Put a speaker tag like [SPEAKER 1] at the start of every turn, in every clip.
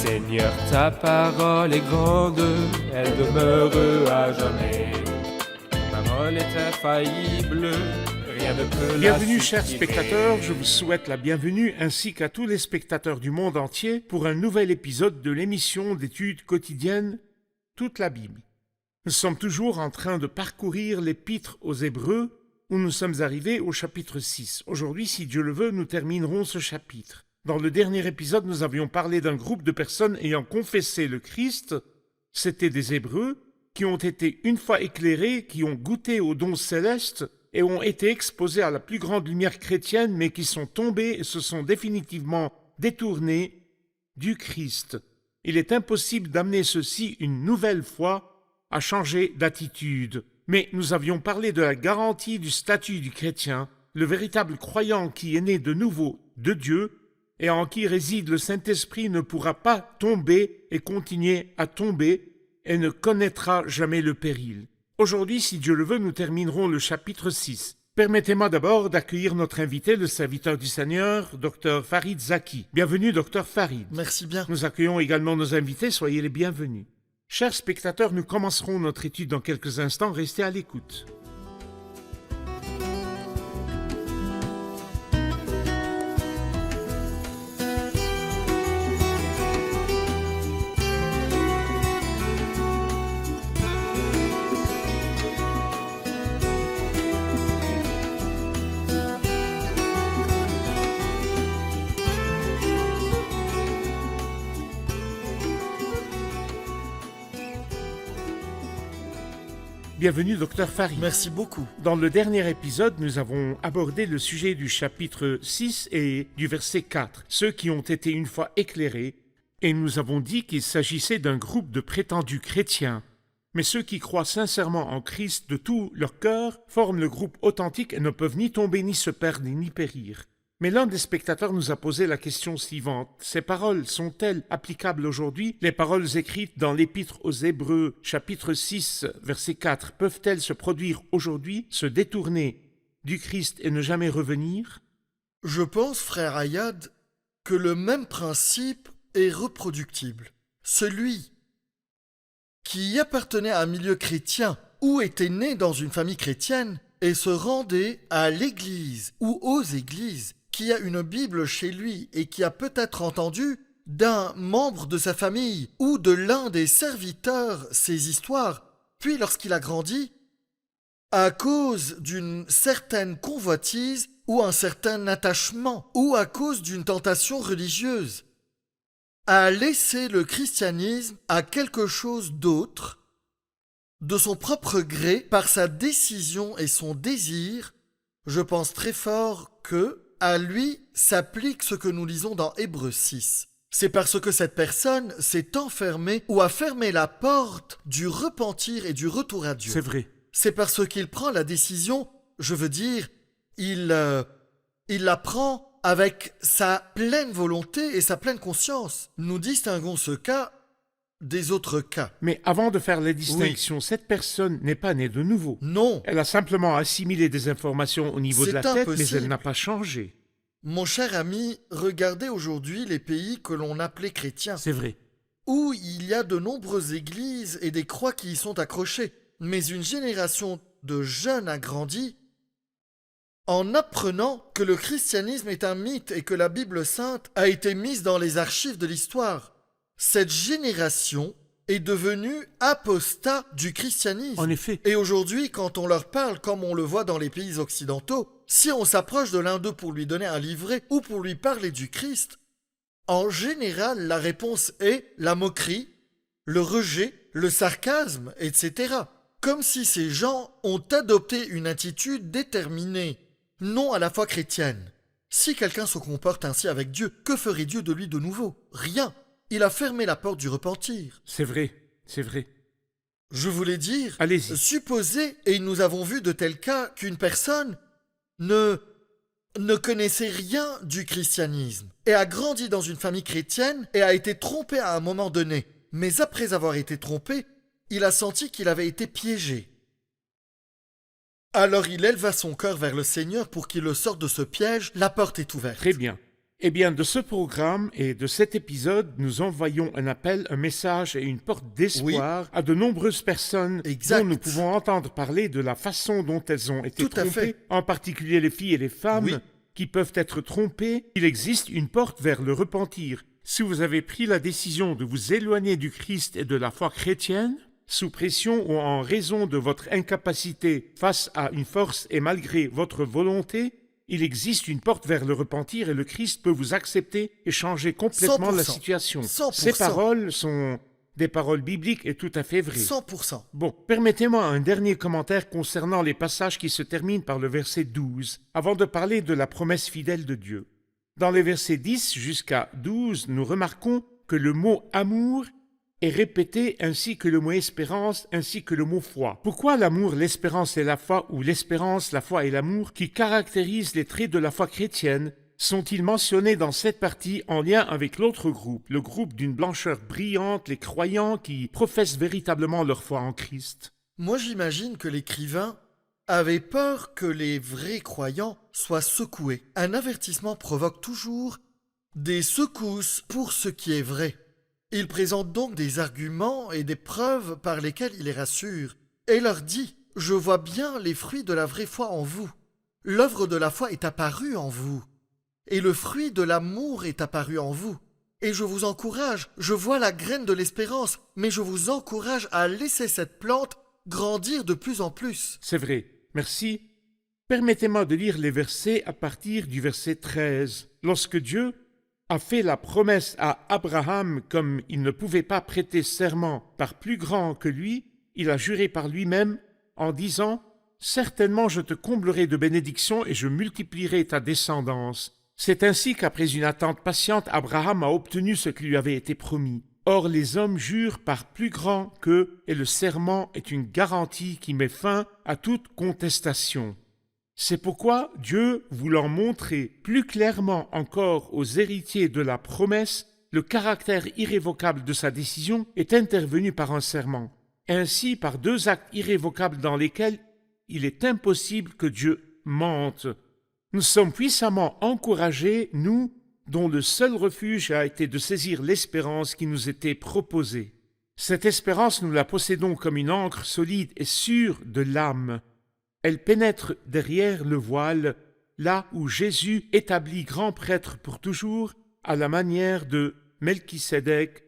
[SPEAKER 1] Seigneur, ta parole est grande, elle demeure à jamais. Ta parole est infaillible, rien ne peut la
[SPEAKER 2] Bienvenue chers
[SPEAKER 1] supprimer.
[SPEAKER 2] spectateurs, je vous souhaite la bienvenue ainsi qu'à tous les spectateurs du monde entier pour un nouvel épisode de l'émission d'études quotidiennes Toute la Bible. Nous sommes toujours en train de parcourir l'épître aux Hébreux où nous sommes arrivés au chapitre 6. Aujourd'hui, si Dieu le veut, nous terminerons ce chapitre. Dans le dernier épisode, nous avions parlé d'un groupe de personnes ayant confessé le Christ. C'étaient des Hébreux qui ont été une fois éclairés, qui ont goûté aux dons célestes et ont été exposés à la plus grande lumière chrétienne, mais qui sont tombés et se sont définitivement détournés du Christ. Il est impossible d'amener ceux-ci une nouvelle fois à changer d'attitude. Mais nous avions parlé de la garantie du statut du chrétien, le véritable croyant qui est né de nouveau de Dieu et en qui réside le Saint-Esprit ne pourra pas tomber et continuer à tomber et ne connaîtra jamais le péril. Aujourd'hui, si Dieu le veut, nous terminerons le chapitre 6. Permettez-moi d'abord d'accueillir notre invité, le serviteur du Seigneur, Dr Farid Zaki. Bienvenue, Dr Farid.
[SPEAKER 3] Merci bien.
[SPEAKER 2] Nous accueillons également nos invités, soyez les bienvenus. Chers spectateurs, nous commencerons notre étude dans quelques instants, restez à l'écoute. Bienvenue, Dr Farid.
[SPEAKER 3] Merci beaucoup.
[SPEAKER 2] Dans le dernier épisode, nous avons abordé le sujet du chapitre 6 et du verset 4, ceux qui ont été une fois éclairés, et nous avons dit qu'il s'agissait d'un groupe de prétendus chrétiens. Mais ceux qui croient sincèrement en Christ de tout leur cœur forment le groupe authentique et ne peuvent ni tomber, ni se perdre, ni périr. Mais l'un des spectateurs nous a posé la question suivante. Ces paroles sont-elles applicables aujourd'hui? Les paroles écrites dans l'Épître aux Hébreux, chapitre 6, verset 4, peuvent-elles se produire aujourd'hui, se détourner du Christ et ne jamais revenir?
[SPEAKER 3] Je pense, frère Ayad, que le même principe est reproductible. Celui qui appartenait à un milieu chrétien ou était né dans une famille chrétienne et se rendait à l'église ou aux églises, qui a une Bible chez lui et qui a peut-être entendu d'un membre de sa famille ou de l'un des serviteurs ces histoires, puis lorsqu'il a grandi, à cause d'une certaine convoitise ou un certain attachement ou à cause d'une tentation religieuse, a laissé le christianisme à quelque chose d'autre, de son propre gré, par sa décision et son désir, je pense très fort que à lui s'applique ce que nous lisons dans Hébreux 6. C'est parce que cette personne s'est enfermée ou a fermé la porte du repentir et du retour à Dieu.
[SPEAKER 2] C'est vrai.
[SPEAKER 3] C'est parce qu'il prend la décision, je veux dire, il la prend avec sa pleine volonté et sa pleine conscience. Nous distinguons ce cas des autres cas.
[SPEAKER 2] Mais avant de faire la distinction, cette personne n'est pas née de nouveau.
[SPEAKER 3] Non,
[SPEAKER 2] Elle a simplement assimilé des informations au niveau de la
[SPEAKER 3] C'est
[SPEAKER 2] tête, mais
[SPEAKER 3] impossible.
[SPEAKER 2] elle n'a pas changé.
[SPEAKER 3] mon cher ami, regardez aujourd'hui les pays que l'on appelait chrétiens,
[SPEAKER 2] C'est vrai.
[SPEAKER 3] où il y a de nombreuses églises et des croix qui y sont accrochées. Mais une génération de jeunes a grandi en apprenant que le christianisme est un mythe et que la Bible sainte a été mise dans les archives de l'histoire. Cette génération est devenue apostat du christianisme.
[SPEAKER 2] En effet.
[SPEAKER 3] Et aujourd'hui, quand on leur parle, comme on le voit dans les pays occidentaux, si on s'approche de l'un d'eux pour lui donner un livret ou pour lui parler du Christ, en général, la réponse est la moquerie, le rejet, le sarcasme, etc. Comme si ces gens ont adopté une attitude déterminée, non à la foi chrétienne. Si quelqu'un se comporte ainsi avec Dieu, que ferait Dieu de lui de nouveau? Rien. Il a fermé la porte du repentir.
[SPEAKER 2] C'est vrai. C'est vrai.
[SPEAKER 3] Je voulais dire,
[SPEAKER 2] Allez-y.
[SPEAKER 3] supposez, et nous avons vu de tels cas, qu'une personne ne connaissait rien du christianisme et a grandi dans une famille chrétienne et a été trompé à un moment donné. Mais après avoir été trompé, il a senti qu'il avait été piégé. Alors il éleva son cœur vers le Seigneur pour qu'il le sorte de ce piège. La porte est ouverte.
[SPEAKER 2] Très bien. Eh bien, de ce programme et de cet épisode, nous envoyons un appel, un message et une porte d'espoir à de nombreuses personnes
[SPEAKER 3] Exact.
[SPEAKER 2] dont nous pouvons entendre parler de la façon dont elles ont été
[SPEAKER 3] Tout à
[SPEAKER 2] trompées,
[SPEAKER 3] fait.
[SPEAKER 2] en particulier les filles et les femmes
[SPEAKER 3] Oui.
[SPEAKER 2] qui peuvent être trompées. Il existe une porte vers le repentir. Si vous avez pris la décision de vous éloigner du Christ et de la foi chrétienne, sous pression ou en raison de votre incapacité face à une force et malgré votre volonté, il existe une porte vers le repentir et le Christ peut vous accepter et changer complètement la
[SPEAKER 3] 100%.
[SPEAKER 2] situation.
[SPEAKER 3] 100%.
[SPEAKER 2] Ces paroles sont des paroles bibliques et tout à fait vraies.
[SPEAKER 3] 100%.
[SPEAKER 2] Bon, permettez-moi un dernier commentaire concernant les passages qui se terminent par le verset 12, avant de parler de la promesse fidèle de Dieu. Dans les versets 10 jusqu'à 12, nous remarquons que le mot « amour » est répété ainsi que le mot espérance, ainsi que le mot foi. Pourquoi l'amour, l'espérance et la foi, ou l'espérance, la foi et l'amour, qui caractérisent les traits de la foi chrétienne, sont-ils mentionnés dans cette partie en lien avec l'autre groupe, le groupe d'une blancheur brillante, les croyants qui professent véritablement leur foi en Christ?
[SPEAKER 3] Moi, j'imagine que l'écrivain avait peur que les vrais croyants soient secoués. Un avertissement provoque toujours des secousses pour ce qui est vrai. Il présente donc des arguments et des preuves par lesquelles il les rassure, et leur dit « Je vois bien les fruits de la vraie foi en vous. L'œuvre de la foi est apparue en vous, et le fruit de l'amour est apparu en vous. Et je vous encourage, je vois la graine de l'espérance, mais je vous encourage à laisser cette plante grandir de plus en plus. »
[SPEAKER 2] C'est vrai. Merci. Permettez-moi de lire les versets à partir du verset 13. Lorsque Dieu a fait la promesse à Abraham, comme il ne pouvait pas prêter serment par plus grand que lui, il a juré par lui-même en disant « Certainement je te comblerai de bénédictions et je multiplierai ta descendance. » C'est ainsi qu'après une attente patiente, Abraham a obtenu ce qui lui avait été promis. Or les hommes jurent par plus grand qu'eux, et le serment est une garantie qui met fin à toute contestation. C'est pourquoi Dieu, voulant montrer plus clairement encore aux héritiers de la promesse le caractère irrévocable de sa décision, est intervenu par un serment. Ainsi, par deux actes irrévocables dans lesquels il est impossible que Dieu mente. Nous sommes puissamment encouragés, nous, dont le seul refuge a été de saisir l'espérance qui nous était proposée. Cette espérance, nous la possédons comme une ancre solide et sûre de l'âme. Elle pénètre derrière le voile, là où Jésus, établi grand prêtre pour toujours, à la manière de Melchisédek,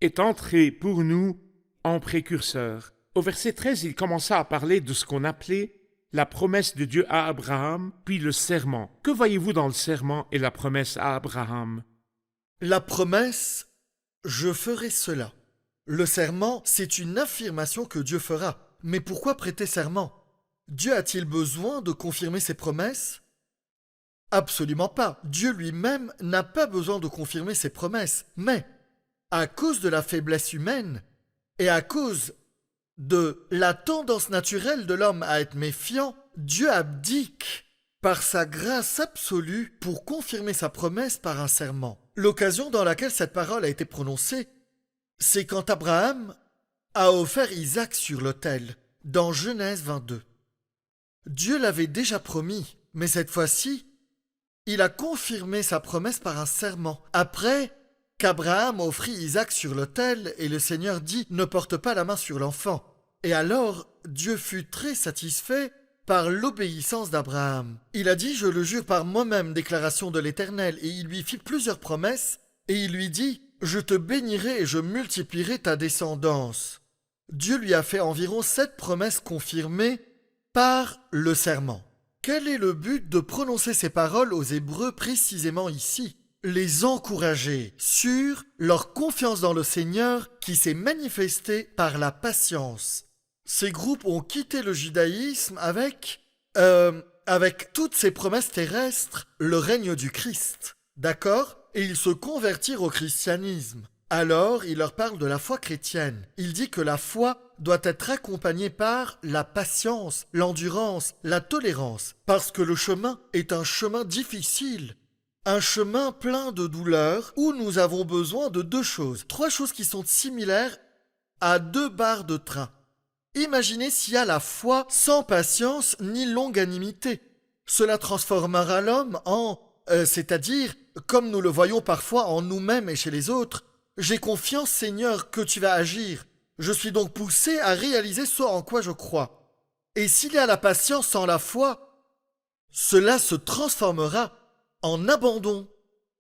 [SPEAKER 2] est entré pour nous en précurseur. Au verset 13, il commença à parler de ce qu'on appelait la promesse de Dieu à Abraham, puis le serment. Que voyez-vous dans le serment et la promesse à Abraham?
[SPEAKER 3] La promesse « Je ferai cela ». Le serment, c'est une affirmation que Dieu fera. Mais pourquoi prêter serment? Dieu a-t-il besoin de confirmer ses promesses? Absolument pas. Dieu lui-même n'a pas besoin de confirmer ses promesses. Mais, à cause de la faiblesse humaine et à cause de la tendance naturelle de l'homme à être méfiant, Dieu abdique par sa grâce absolue pour confirmer sa promesse par un serment. L'occasion dans laquelle cette parole a été prononcée, c'est quand Abraham a offert Isaac sur l'autel, dans Genèse 22. Dieu l'avait déjà promis, mais cette fois-ci, il a confirmé sa promesse par un serment. Après qu'Abraham offrit Isaac sur l'autel et le Seigneur dit « Ne porte pas la main sur l'enfant ». Et alors, Dieu fut très satisfait par l'obéissance d'Abraham. Il a dit « Je le jure par moi-même, déclaration de l'Éternel ». Et il lui fit plusieurs promesses et il lui dit « Je te bénirai et je multiplierai ta descendance ». Dieu lui a fait environ 7 promesses confirmées par le serment. Quel est le but de prononcer ces paroles aux Hébreux précisément ici? Les encourager sur leur confiance dans le Seigneur qui s'est manifestée par la patience. Ces groupes ont quitté le judaïsme avec toutes ces promesses terrestres, le règne du Christ. D'accord? Et ils se convertirent au christianisme. Alors, il leur parle de la foi chrétienne. Il dit que la foi doit être accompagnée par la patience, l'endurance, la tolérance, parce que le chemin est un chemin difficile, un chemin plein de douleurs où nous avons besoin de 2 choses, 3 choses qui sont similaires à 2 barres de train. Imaginez s'il y a la foi sans patience ni longanimité. Cela transformera l'homme en, c'est-à-dire comme nous le voyons parfois en nous-mêmes et chez les autres, « J'ai confiance, Seigneur, que tu vas agir. Je suis donc poussé à réaliser ce en quoi je crois. » Et s'il y a la patience sans la foi, cela se transformera en abandon,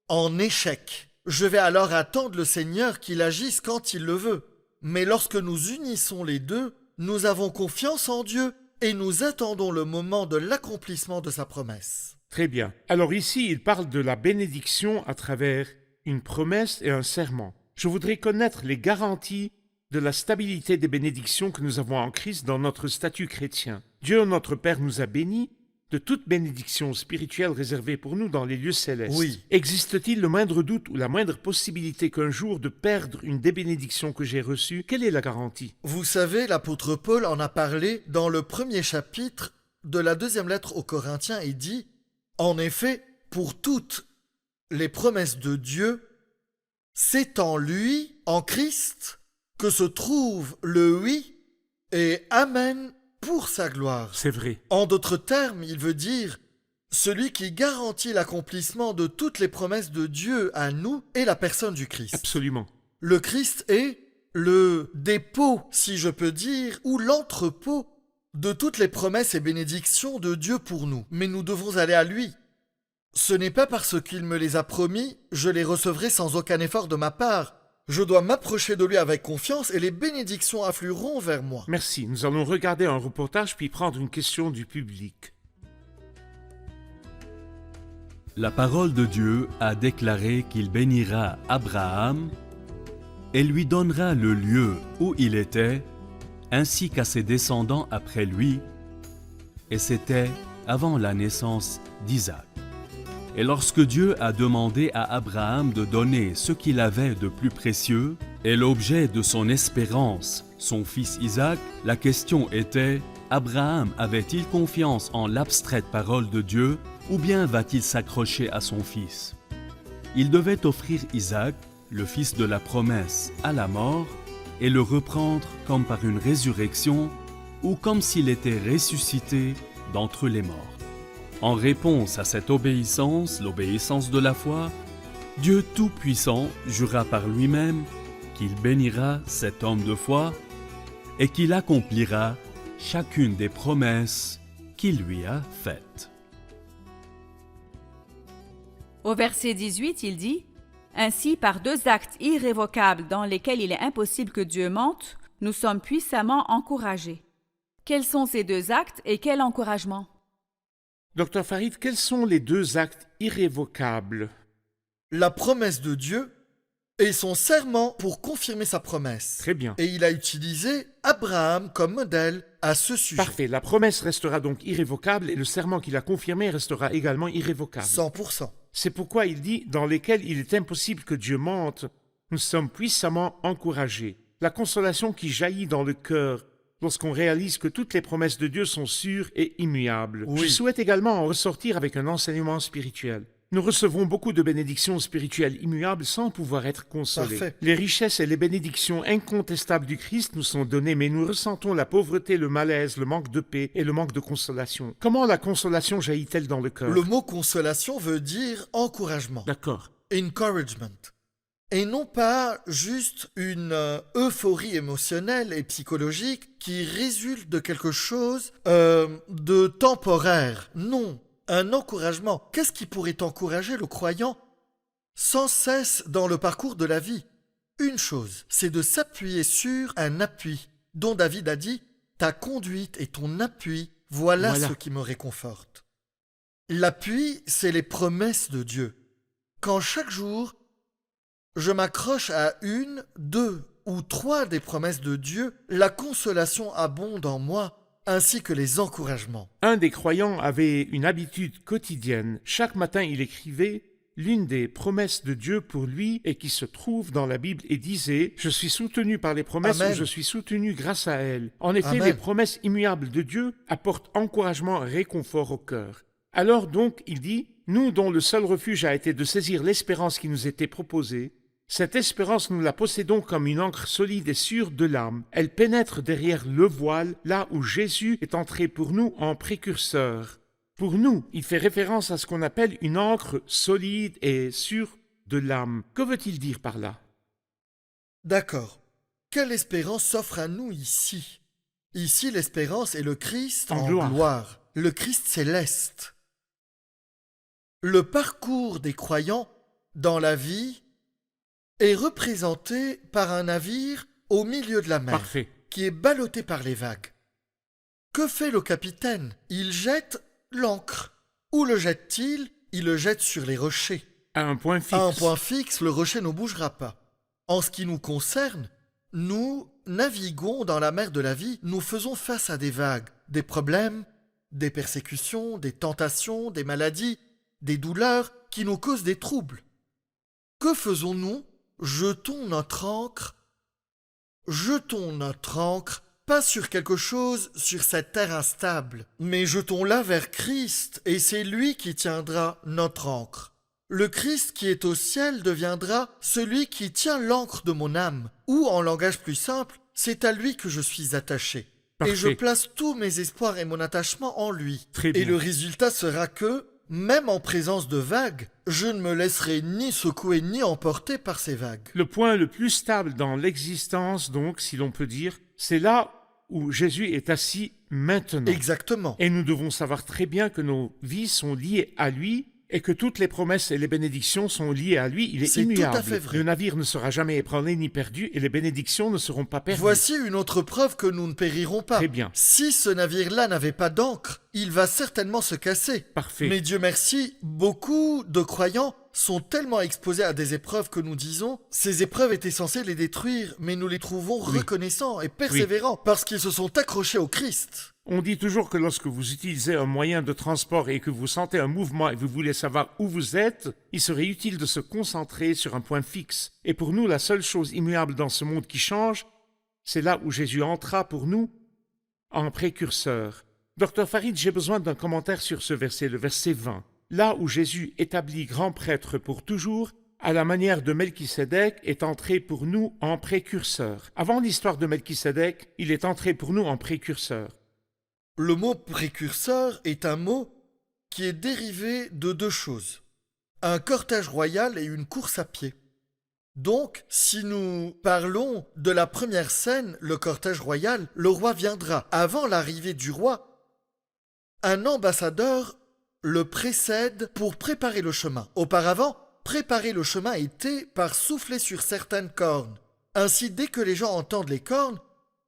[SPEAKER 3] en échec. Je vais alors attendre le Seigneur qu'il agisse quand il le veut. Mais lorsque nous unissons les deux, nous avons confiance en Dieu et nous attendons le moment de l'accomplissement de sa promesse.
[SPEAKER 2] Très bien. Alors ici, il parle de la bénédiction à travers une promesse et un serment. Je voudrais connaître les garanties de la stabilité des bénédictions que nous avons en Christ dans notre statut chrétien. Dieu, notre Père, nous a bénis de toute bénédiction spirituelle réservée pour nous dans les lieux célestes.
[SPEAKER 3] Oui.
[SPEAKER 2] Existe-t-il le moindre doute ou la moindre possibilité qu'un jour de perdre une des bénédictions que j'ai reçues? Quelle est la garantie?
[SPEAKER 3] Vous savez, l'apôtre Paul en a parlé dans le 1er chapitre de la 2e lettre aux Corinthiens et dit « En effet, pour toutes les promesses de Dieu, c'est en lui, en Christ, que se trouve le oui et amen pour sa gloire. »
[SPEAKER 2] C'est vrai.
[SPEAKER 3] En d'autres termes, il veut dire celui qui garantit l'accomplissement de toutes les promesses de Dieu à nous est la personne du Christ.
[SPEAKER 2] Absolument.
[SPEAKER 3] Le Christ est le dépôt, si je peux dire, ou l'entrepôt de toutes les promesses et bénédictions de Dieu pour nous. Mais nous devons aller à lui. Ce n'est pas parce qu'il me les a promis, je les recevrai sans aucun effort de ma part. Je dois m'approcher de lui avec confiance et les bénédictions afflueront vers moi.
[SPEAKER 2] Merci. Nous allons regarder un reportage puis prendre une question du public.
[SPEAKER 4] La parole de Dieu a déclaré qu'il bénira Abraham et lui donnera le lieu où il était, ainsi qu'à ses descendants après lui, et c'était avant la naissance d'Isaac. Et lorsque Dieu a demandé à Abraham de donner ce qu'il avait de plus précieux et l'objet de son espérance, son fils Isaac, la question était, Abraham avait-il confiance en l'abstraite parole de Dieu ou bien va-t-il s'accrocher à son fils? Il devait offrir Isaac, le fils de la promesse, à la mort et le reprendre comme par une résurrection ou comme s'il était ressuscité d'entre les morts. En réponse à cette obéissance, l'obéissance de la foi, Dieu Tout-Puissant jura par lui-même qu'il bénira cet homme de foi et qu'il accomplira chacune des promesses qu'il lui a faites.
[SPEAKER 5] Au verset 18, il dit « Ainsi, par 2 actes irrévocables dans lesquels il est impossible que Dieu mente, nous sommes puissamment encouragés. » Quels sont ces 2 actes et quel encouragement?
[SPEAKER 2] Docteur Farid, quels sont les 2 actes irrévocables?
[SPEAKER 3] La promesse de Dieu et son serment pour confirmer sa promesse.
[SPEAKER 2] Très bien.
[SPEAKER 3] Et il a utilisé Abraham comme modèle à ce sujet.
[SPEAKER 2] Parfait. La promesse restera donc irrévocable et le serment qu'il a confirmé restera également irrévocable.
[SPEAKER 3] 100%.
[SPEAKER 2] C'est pourquoi il dit « dans lesquels il est impossible que Dieu mente, nous sommes puissamment encouragés ». La consolation qui jaillit dans le cœur lorsqu'on réalise que toutes les promesses de Dieu sont sûres et immuables.
[SPEAKER 3] Oui.
[SPEAKER 2] Je souhaite également en ressortir avec un enseignement spirituel. Nous recevons beaucoup de bénédictions spirituelles immuables sans pouvoir être consolés.
[SPEAKER 3] Parfait.
[SPEAKER 2] Les richesses et les bénédictions incontestables du Christ nous sont données, mais nous ressentons la pauvreté, le malaise, le manque de paix et le manque de consolation. Comment la consolation jaillit-elle dans le cœur?
[SPEAKER 3] Le mot consolation veut dire encouragement.
[SPEAKER 2] D'accord.
[SPEAKER 3] Encouragement. Et non pas juste une euphorie émotionnelle et psychologique qui résulte de quelque chose de temporaire. Non, un encouragement. Qu'est-ce qui pourrait encourager le croyant sans cesse dans le parcours de la vie? Une chose, c'est de s'appuyer sur un appui, dont David a dit « Ta conduite et ton appui, voilà ce qui me réconforte. » L'appui, c'est les promesses de Dieu. Quand chaque jour, je m'accroche à 1, 2 ou 3 des promesses de Dieu, la consolation abonde en moi, ainsi que les encouragements.
[SPEAKER 2] Un des croyants avait une habitude quotidienne. Chaque matin, il écrivait l'une des promesses de Dieu pour lui et qui se trouve dans la Bible et disait « Je suis soutenu par les promesses
[SPEAKER 3] Amen.
[SPEAKER 2] ou je suis soutenu grâce à elles. » En effet,
[SPEAKER 3] Amen.
[SPEAKER 2] les promesses immuables de Dieu apportent encouragement, réconfort au cœur. Alors donc, il dit « Nous dont le seul refuge a été de saisir l'espérance qui nous était proposée, cette espérance, nous la possédons comme une ancre solide et sûre de l'âme. Elle pénètre derrière le voile, là où Jésus est entré pour nous en précurseur. Pour nous, il fait référence à ce qu'on appelle une encre solide et sûre de l'âme. Que veut-il dire par là?
[SPEAKER 3] D'accord. Quelle espérance s'offre à nous ici? Ici, l'espérance est le Christ
[SPEAKER 2] En
[SPEAKER 3] en
[SPEAKER 2] gloire.
[SPEAKER 3] gloire, le Christ céleste. Le parcours des croyants dans la vie est représenté par un navire au milieu de la mer,
[SPEAKER 2] Parfait.
[SPEAKER 3] qui est ballotté par les vagues. Que fait le capitaine? Il jette l'ancre. Où le jette-t-il? Il le jette sur les rochers.
[SPEAKER 2] À un point fixe.
[SPEAKER 3] À un point fixe, le rocher ne bougera pas. En ce qui nous concerne, nous naviguons dans la mer de la vie, nous faisons face à des vagues, des problèmes, des persécutions, des tentations, des maladies, des douleurs qui nous causent des troubles. Que faisons-nous? Jetons notre ancre, pas sur quelque chose sur cette terre instable, mais jetons-la vers Christ, et c'est lui qui tiendra notre ancre. Le Christ qui est au ciel deviendra celui qui tient l'ancre de mon âme, ou en langage plus simple, c'est à lui que je suis attaché.
[SPEAKER 2] Parfait.
[SPEAKER 3] Et je place tous mes espoirs et mon attachement en lui.
[SPEAKER 2] Très
[SPEAKER 3] Et
[SPEAKER 2] bien.
[SPEAKER 3] le résultat sera que, même en présence de vagues, je ne me laisserai ni secouer ni emporter par ces vagues.
[SPEAKER 2] Le point le plus stable dans l'existence, donc, si l'on peut dire, c'est là où Jésus est assis maintenant.
[SPEAKER 3] Exactement.
[SPEAKER 2] Et nous devons savoir très bien que nos vies sont liées à lui et que toutes les promesses et les bénédictions sont liées à lui. Il est
[SPEAKER 3] C'est
[SPEAKER 2] immuable.
[SPEAKER 3] tout à fait vrai.
[SPEAKER 2] Le navire ne sera jamais ébranlé ni perdu et les bénédictions ne seront pas perdues.
[SPEAKER 3] Voici une autre preuve que nous ne périrons pas.
[SPEAKER 2] Très bien.
[SPEAKER 3] Si ce navire-là n'avait pas d'ancre, il va certainement se casser.
[SPEAKER 2] Parfait.
[SPEAKER 3] Mais Dieu merci, beaucoup de croyants sont tellement exposés à des épreuves que nous disons, ces épreuves étaient censées les détruire, mais nous les trouvons
[SPEAKER 2] Oui.
[SPEAKER 3] reconnaissants et persévérants parce qu'ils se sont accrochés au Christ.
[SPEAKER 2] On dit toujours que lorsque vous utilisez un moyen de transport et que vous sentez un mouvement et vous voulez savoir où vous êtes, il serait utile de se concentrer sur un point fixe. Et pour nous, la seule chose immuable dans ce monde qui change, c'est là où Jésus entra pour nous en précurseur. Dr Farid, j'ai besoin d'un commentaire sur ce verset, le verset 20. Là où Jésus, établi grand prêtre pour toujours, à la manière de Melchisédek, est entré pour nous en précurseur. Avant l'histoire de Melchisédek, il est entré pour nous en précurseur.
[SPEAKER 3] Le mot précurseur est un mot qui est dérivé de deux choses. Un cortège royal et une course à pied. Donc, si nous parlons de la première scène, le cortège royal, le roi viendra. Avant l'arrivée du roi, un ambassadeur le précède pour préparer le chemin. Auparavant, préparer le chemin était par souffler sur certaines cornes. Ainsi, dès que les gens entendent les cornes,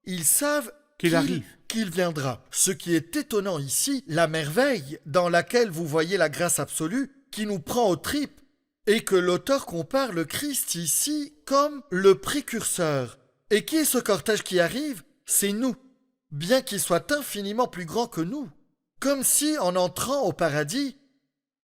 [SPEAKER 3] ils savent qu'il viendra. Ce qui est étonnant ici, la merveille dans laquelle vous voyez la grâce absolue qui nous prend aux tripes, et que l'auteur compare le Christ ici comme le précurseur. Et qui est ce cortège qui arrive? C'est nous, bien qu'il soit infiniment plus grand que nous. Comme si, en entrant au paradis,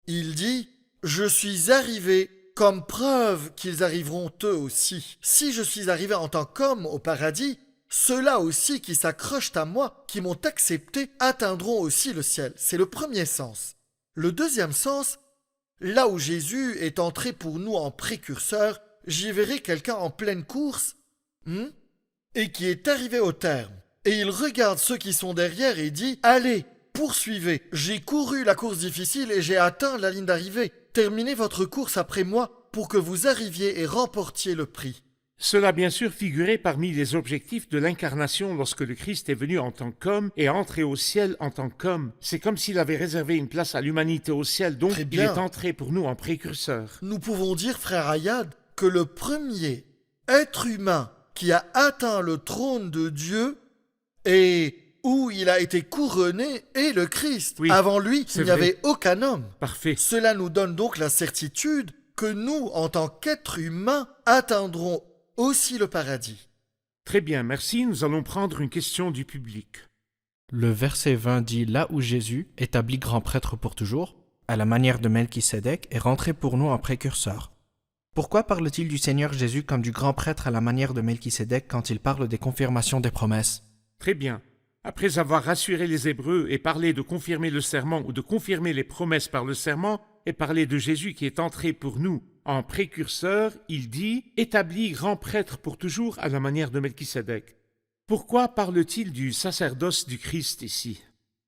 [SPEAKER 3] il dit « Je suis arrivé » comme preuve qu'ils arriveront eux aussi. Si je suis arrivé en tant qu'homme au paradis, ceux-là aussi qui s'accrochent à moi, qui m'ont accepté, atteindront aussi le ciel. C'est le premier sens. Le deuxième sens, là où Jésus est entré pour nous en précurseur, j'y verrai quelqu'un en pleine course et qui est arrivé au terme. Et il regarde ceux qui sont derrière et dit « Allez, poursuivez, j'ai couru la course difficile et j'ai atteint la ligne d'arrivée. Terminez votre course après moi pour que vous arriviez et remportiez le prix. »
[SPEAKER 2] Cela bien sûr figurait parmi les objectifs de l'incarnation lorsque le Christ est venu en tant qu'homme et entré au ciel en tant qu'homme. C'est comme s'il avait réservé une place à l'humanité au ciel, donc
[SPEAKER 3] Très
[SPEAKER 2] il
[SPEAKER 3] bien.
[SPEAKER 2] est entré pour nous en précurseur.
[SPEAKER 3] Nous pouvons dire, frère Ayad, que le premier être humain qui a atteint le trône de Dieu et où il a été couronné est le Christ.
[SPEAKER 2] Oui,
[SPEAKER 3] Avant lui,
[SPEAKER 2] c'est
[SPEAKER 3] il n'y
[SPEAKER 2] vrai.
[SPEAKER 3] avait aucun homme.
[SPEAKER 2] Parfait.
[SPEAKER 3] Cela nous donne donc la certitude que nous, en tant qu'êtres humains, atteindrons aussi le paradis.
[SPEAKER 2] Très bien, merci. Nous allons prendre une question du public.
[SPEAKER 6] Le verset 20 dit « Là où Jésus, établi grand prêtre pour toujours, à la manière de Melchisédek, est rentré pour nous en précurseur. » Pourquoi parle-t-il du Seigneur Jésus comme du grand prêtre à la manière de Melchisédek quand il parle des confirmations des promesses?
[SPEAKER 2] Très bien. Après avoir rassuré les Hébreux et parlé de confirmer le serment ou de confirmer les promesses par le serment et parlé de Jésus qui est entré pour nous en précurseur, il dit « Établi grand prêtre pour toujours à la manière de Melchisédek ». Pourquoi parle-t-il du sacerdoce du Christ ici?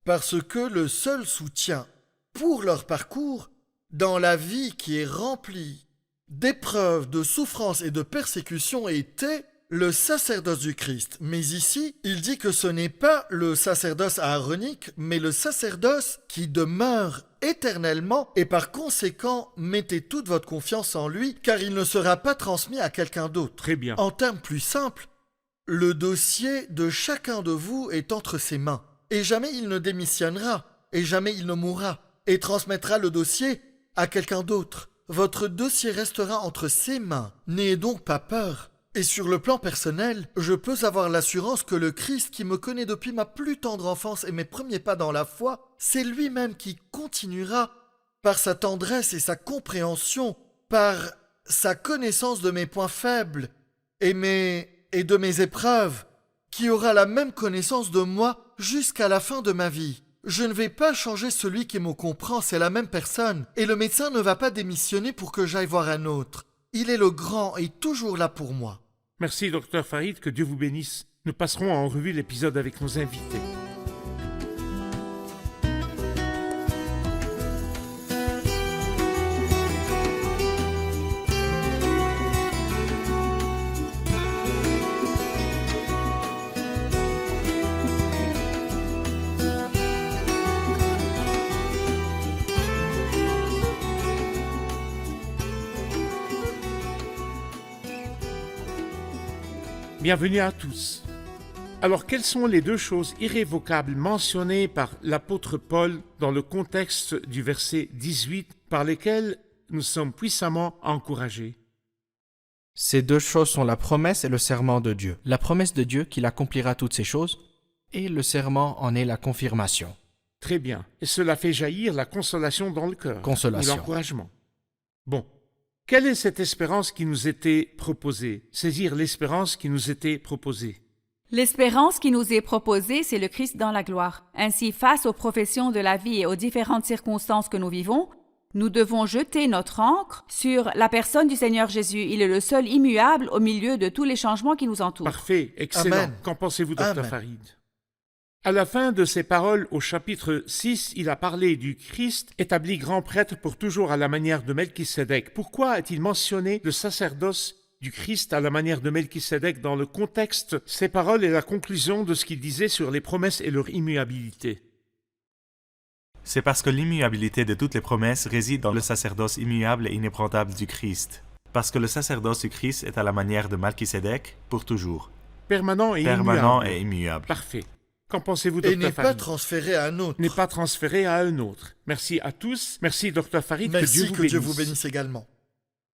[SPEAKER 3] Parce que le seul soutien pour leur parcours dans la vie qui est remplie d'épreuves, de souffrances et de persécutions était le sacerdoce du Christ. Mais ici, il dit que ce n'est pas le sacerdoce aaronique, mais le sacerdoce qui demeure éternellement, et par conséquent, mettez toute votre confiance en lui, car il ne sera pas transmis à quelqu'un d'autre.
[SPEAKER 2] Très bien.
[SPEAKER 3] En termes plus simples, le dossier de chacun de vous est entre ses mains, et jamais il ne démissionnera, et jamais il ne mourra, et transmettra le dossier à quelqu'un d'autre. Votre dossier restera entre ses mains. N'ayez donc pas peur. Et sur le plan personnel, je peux avoir l'assurance que le Christ qui me connaît depuis ma plus tendre enfance et mes premiers pas dans la foi, c'est lui-même qui continuera, par sa tendresse et sa compréhension, par sa connaissance de mes points faibles et de mes épreuves, qui aura la même connaissance de moi jusqu'à la fin de ma vie. Je ne vais pas changer celui qui me comprend, c'est la même personne, et le médecin ne va pas démissionner pour que j'aille voir un autre. Il est le grand et toujours là pour moi.
[SPEAKER 2] Merci, Dr Farid, que Dieu vous bénisse. Nous passerons en revue l'épisode avec nos invités. Bienvenue à tous. Alors, quelles sont les deux choses irrévocables mentionnées par l'apôtre Paul dans le contexte du verset 18 par lesquelles nous sommes puissamment encouragés?
[SPEAKER 6] Ces deux choses sont la promesse et le serment de Dieu. La promesse de Dieu qu'il accomplira toutes ces choses, et le serment en est la confirmation.
[SPEAKER 2] Très bien. Et cela fait jaillir la consolation dans le cœur.
[SPEAKER 6] Consolation.
[SPEAKER 2] Ou l'encouragement. Bon. Quelle est cette espérance qui nous était proposée? Saisir l'espérance qui nous était proposée.
[SPEAKER 5] L'espérance qui nous est proposée, c'est le Christ dans la gloire. Ainsi, face aux professions de la vie et aux différentes circonstances que nous vivons, nous devons jeter notre ancre sur la personne du Seigneur Jésus. Il est le seul immuable au milieu de tous les changements qui nous entourent.
[SPEAKER 2] Parfait, excellent.
[SPEAKER 3] Amen.
[SPEAKER 2] Qu'en pensez-vous, Dr
[SPEAKER 3] Amen.
[SPEAKER 2] Farid? À la fin de ses paroles au chapitre 6, il a parlé du Christ établi grand prêtre pour toujours à la manière de Melchisédek. Pourquoi a-t-il mentionné le sacerdoce du Christ à la manière de Melchisédek dans le contexte? Ces paroles et la conclusion de ce qu'il disait sur les promesses et leur immuabilité.
[SPEAKER 7] C'est parce que l'immuabilité de toutes les promesses réside dans le sacerdoce immuable et inébranlable du Christ. Parce que le sacerdoce du Christ est à la manière de Melchisédek pour toujours.
[SPEAKER 2] Permanent et
[SPEAKER 7] Permanent
[SPEAKER 2] immuable.
[SPEAKER 7] et immuable.
[SPEAKER 2] Parfait. Qu'en pensez-vous,
[SPEAKER 3] Et
[SPEAKER 2] Dr
[SPEAKER 3] n'est pas
[SPEAKER 2] Farid?
[SPEAKER 3] transféré à un autre.
[SPEAKER 2] N'est pas transféré à un autre. Merci à tous. Merci, Dr Farid.
[SPEAKER 3] Merci,
[SPEAKER 2] que Dieu vous bénisse.
[SPEAKER 3] bénisse également.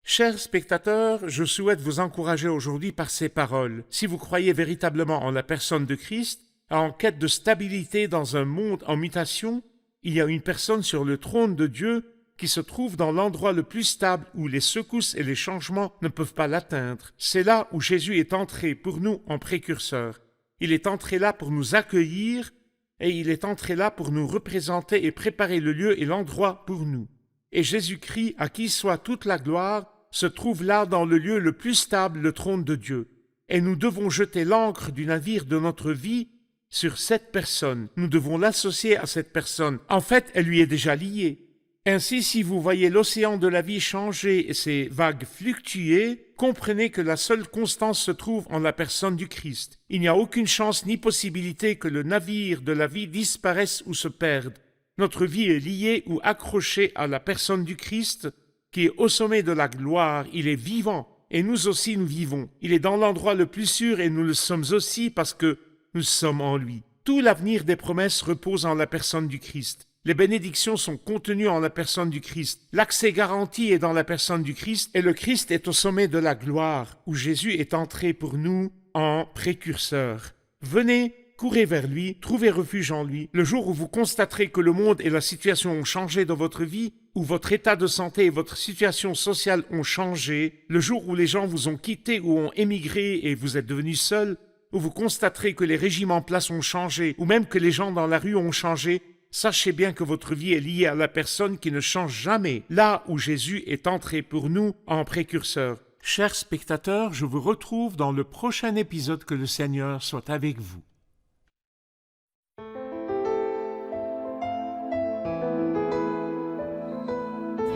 [SPEAKER 2] Chers spectateurs, je souhaite vous encourager aujourd'hui par ces paroles. Si vous croyez véritablement en la personne de Christ, en quête de stabilité dans un monde en mutation, il y a une personne sur le trône de Dieu qui se trouve dans l'endroit le plus stable où les secousses et les changements ne peuvent pas l'atteindre. C'est là où Jésus est entré pour nous en précurseur. Il est entré là pour nous accueillir et il est entré là pour nous représenter et préparer le lieu et l'endroit pour nous. Et Jésus-Christ, à qui soit toute la gloire, se trouve là dans le lieu le plus stable, le trône de Dieu. Et nous devons jeter l'ancre du navire de notre vie sur cette personne. Nous devons l'associer à cette personne. En fait, elle lui est déjà liée. Ainsi, si vous voyez l'océan de la vie changer et ses vagues fluctuer, comprenez que la seule constance se trouve en la personne du Christ. Il n'y a aucune chance ni possibilité que le navire de la vie disparaisse ou se perde. Notre vie est liée ou accrochée à la personne du Christ, qui est au sommet de la gloire. Il est vivant, et nous aussi nous vivons. Il est dans l'endroit le plus sûr, et nous le sommes aussi parce que nous sommes en lui. Tout l'avenir des promesses repose en la personne du Christ. Les bénédictions sont contenues en la personne du Christ. L'accès garanti est dans la personne du Christ et le Christ est au sommet de la gloire où Jésus est entré pour nous en précurseur. Venez, courez vers lui, trouvez refuge en lui. Le jour où vous constaterez que le monde et la situation ont changé dans votre vie, où votre état de santé et votre situation sociale ont changé, le jour où les gens vous ont quitté ou ont émigré et vous êtes devenus seuls, où vous constaterez que les régimes en place ont changé ou même que les gens dans la rue ont changé, sachez bien que votre vie est liée à la personne qui ne change jamais, là où Jésus est entré pour nous en précurseur. Chers spectateurs, je vous retrouve dans le prochain épisode. Que le Seigneur soit avec vous.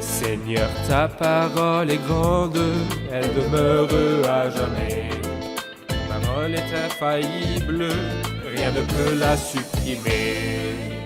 [SPEAKER 1] Seigneur, ta parole est grande, elle demeure à jamais. Ta parole est infaillible, rien ne peut la supprimer.